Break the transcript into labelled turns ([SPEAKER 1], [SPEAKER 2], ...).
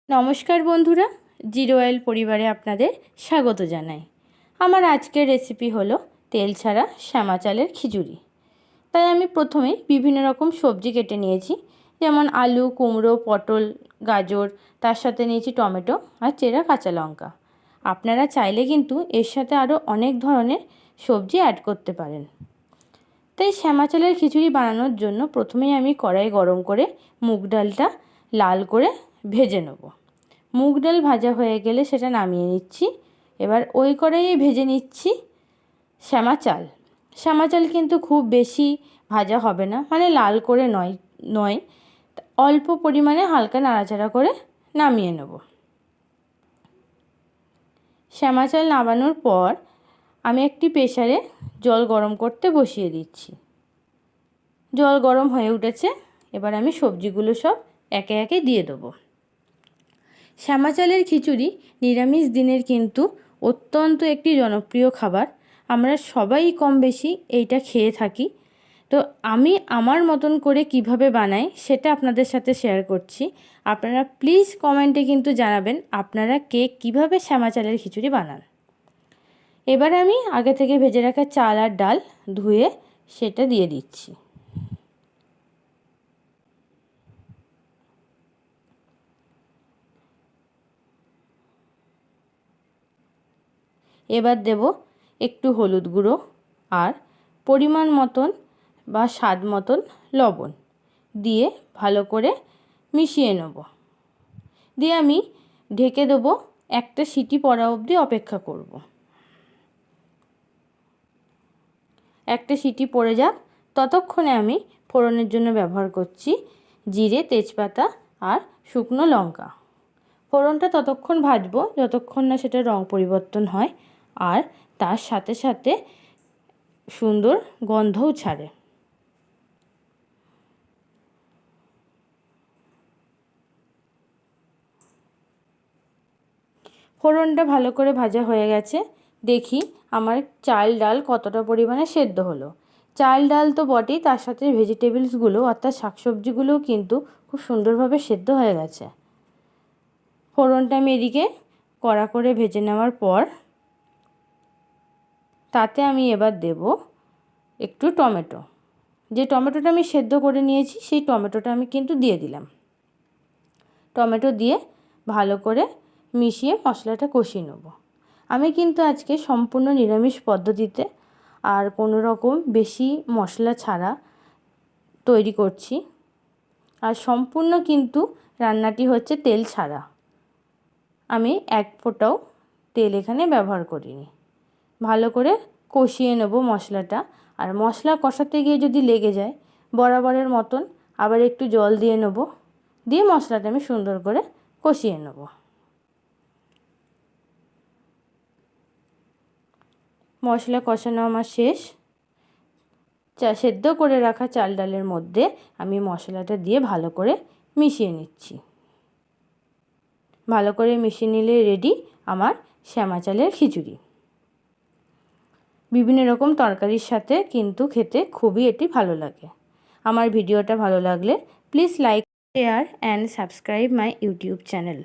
[SPEAKER 1] নমস্কার বন্ধুরা, zero oil পরিবারে আপনাদের স্বাগত জানাই। আমার আজকের রেসিপি হলো তেল ছাড়া শ্যামা চালের খিচুড়ি। তাই আমি প্রথমেই বিভিন্ন রকম সবজি কেটে নিয়েছি, যেমন আলু, কুমড়ো, পটল, গাজর, তার সাথে নিয়েছি টমেটো আর চেরা কাঁচা লঙ্কা। আপনারা চাইলে কিন্তু এর সাথে আরও অনেক ধরনের সবজি অ্যাড করতে পারেন। তাই শ্যামা চালের খিচুড়ি বানানোর জন্য প্রথমেই আমি কড়াই গরম করে মুগ ডালটা লাল করে ভেজে নেব। মুগ ডাল ভাজা হয়ে গেলে সেটা নামিয়ে নিচ্ছি। এবার ওই কড়াইয়ে ভেজে নিচ্ছি শ্যামা চাল। শ্যামা চাল কিন্তু খুব বেশি ভাজা হবে না, মানে লাল করে নয়, অল্প পরিমাণে হালকা নাড়াচাড়া করে নামিয়ে নেব। শ্যামা চাল নামানোর পর আমি একটি প্রেসারে জল গরম করতে বসিয়ে দিচ্ছি। জল গরম হয়ে উঠেছে, এবার আমি সবজিগুলো সব একে একে দিয়ে দেবো। শ্যামা চালের খিচুড়ি নিরামিষ দিনের কিন্তু অত্যন্ত একটি জনপ্রিয় খাবার। আমরা সবাই কম বেশি এইটা খেয়ে থাকি। তো আমি আমার মতন করে কিভাবে বানাই সেটা আপনাদের সাথে শেয়ার করছি। আপনারা প্লিজ কমেন্টে কিন্তু জানাবেন আপনারা কে কীভাবে শ্যামা চালের খিচুড়ি বানান। এবার আমি আগে থেকে ভেজে রাখা চাল আর ডাল ধুয়ে সেটা দিয়ে দিচ্ছি। এবার দেব একটু হলুদ গুঁড়ো আর পরিমাণ মতন বা স্বাদ মতন লবণ দিয়ে ভালো করে মিশিয়ে নেব। দিয়ে আমি ঢেকে দেবো, একটা সিটি পড়া অবধি অপেক্ষা করব। একটা সিটি পড়ে যাক, ততক্ষণে আমি ফোড়নের জন্য ব্যবহার করছি জিরে, তেজপাতা আর শুকনো লঙ্কা। ফোড়নটা ততক্ষণ ভাজবো যতক্ষণ না সেটা রং পরিবর্তন হয় আর তার সাথে সাথে সুন্দর গন্ধও ছাড়ে। ফোড়নটা ভালো করে ভাজা হয়ে গেছে। দেখি আমার চাল ডাল কতটা পরিমাণে সেদ্ধ হলো। চাল ডাল তো বটেই, তার সাথে ভেজিটেবলসগুলো অর্থাৎ শাকসবজিগুলোও কিন্তু খুব সুন্দরভাবে সেদ্ধ হয়ে গেছে। ফোড়নটা আমি এদিকে কড়া করে ভেজে নেওয়ার পর তাতে আমি এবার দেব একটু টমেটো। যে টমেটোটা আমি সেদ্ধ করে নিয়েছি সেই টমেটোটা আমি কিন্তু দিয়ে দিলাম। টমেটো দিয়ে ভালো করে মিশিয়ে মশলাটা কষিয়ে নেব। আমি কিন্তু আজকে সম্পূর্ণ নিরামিষ পদ্ধতিতে আর কোনো রকম বেশি মশলা ছাড়া তৈরি করছি। আর সম্পূর্ণ কিন্তু রান্নাটি হচ্ছে তেল ছাড়া। আমি এক ফোঁটাও তেল এখানে ব্যবহার করিনি। ভালো করে কষিয়ে নেব মশলাটা। আর মশলা কষাতে গিয়ে যদি লেগে যায় বরাবরের মতন আবার একটু জল দিয়ে নেব, দিয়ে মশলাটা আমি সুন্দর করে কষিয়ে নেব। মশলা কষানো আমার শেষ। সেদ্ধ করে রাখা চাল ডালের মধ্যে আমি মশলাটা দিয়ে ভালো করে মিশিয়ে নিচ্ছি। ভালো করে মিশিয়ে নিলে রেডি আমার শ্যামা চালের খিচুড়ি। বিভিন্ন রকম তরকারির সাথে কিন্তু খেতে খুবই এটি ভালো লাগে। আমার ভিডিওটা ভালো লাগলে please like, share and subscribe my YouTube channel.